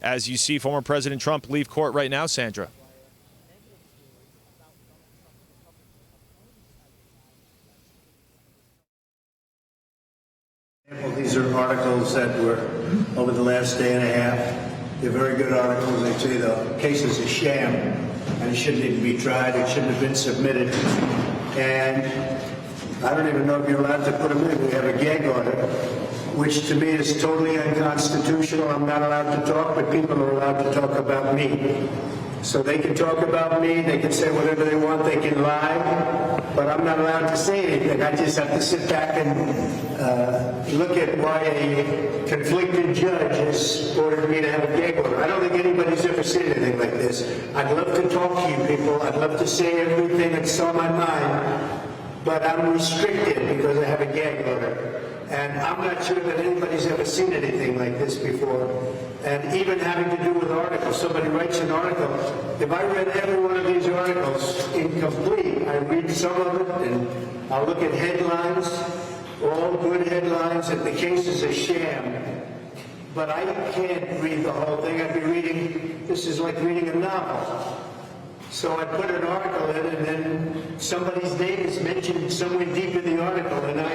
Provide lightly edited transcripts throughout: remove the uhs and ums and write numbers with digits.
as you see former President Trump leave court right now, Sandra. Well, these are articles that were over the last day and a half. They're very good articles. They say the case is a sham and it shouldn't even be tried. It shouldn't have been submitted. And I don't even know if you're allowed to put them in. We have a gag order, which to me is totally unconstitutional. I'm not allowed to talk, but people are allowed to talk about me. So they can talk about me, they can say whatever they want, they can lie, but I'm not allowed to say anything. I just have to sit back and look at why a conflicted judge has ordered me to have a gag order. I don't think anybody's ever seen anything like this. I'd love to talk to you people. I'd love to say everything that's on my mind, but I'm restricted because I have a gag order. And I'm not sure that anybody's ever seen anything like this before. And even having to do with articles, somebody writes an article. If I read every one of these articles incomplete, I read some of it and I'll look at headlines, all good headlines, and the case is a sham. But I can't read the whole thing. I'd be reading, this is like reading a novel. So I put an article in, and then somebody's name is mentioned somewhere deep in the article, and I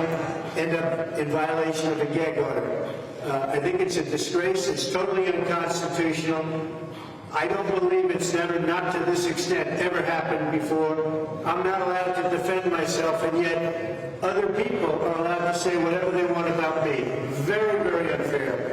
end up in violation of a gag order. I think it's a disgrace. It's totally unconstitutional. I don't believe it's never, not to this extent, ever happened before. I'm not allowed to defend myself, and yet other people are allowed to say whatever they want about me. Very, very unfair.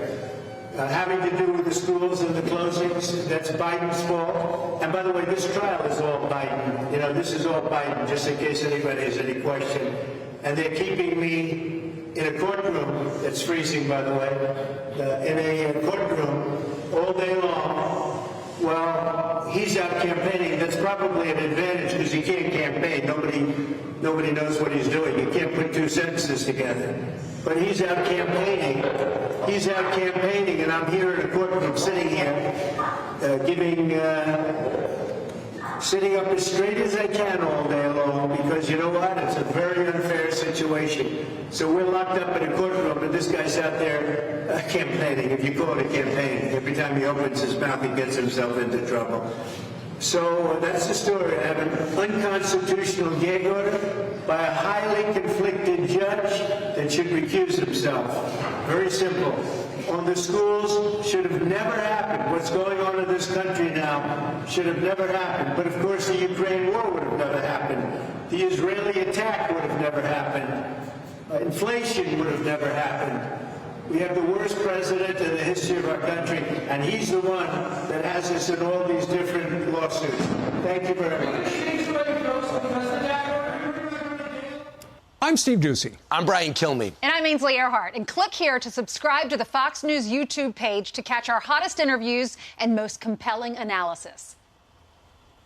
Having to do with the schools and the closings, that's Biden's fault. And by the way, this trial is all Biden. You know, this is all Biden, just in case anybody has any question. And they're keeping me in a courtroom that's freezing, by the way, in a courtroom all day long. Well, he's out campaigning. That's probably an advantage because he can't campaign. Nobody knows what he's doing. He can't put two sentences together. But he's out campaigning. He's out campaigning, and I'm here in a courtroom, sitting here, sitting up as straight as I can all day long, because you know what? It's a very unfair situation. So we're locked up in a courtroom, and this guy's out there campaigning, if you call it a campaign. Every time he opens his mouth, he gets himself into trouble. So that's the story. I have an unconstitutional gag order by a highly conflicted judge that should recuse himself. Very simple. On the schools, should have never happened. What's going on in this country now should have never happened. But of course, the Ukraine war would have never happened. The Israeli attack would have never happened. Inflation would have never happened. We have the worst president in the history of our country, and he's the one that has us in all these different lawsuits. Thank you very much. I'm Steve Doocy. I'm Brian Kilmeade. And I'm Ainsley Earhart. And click here to subscribe to the Fox News YouTube page to catch our hottest interviews and most compelling analysis.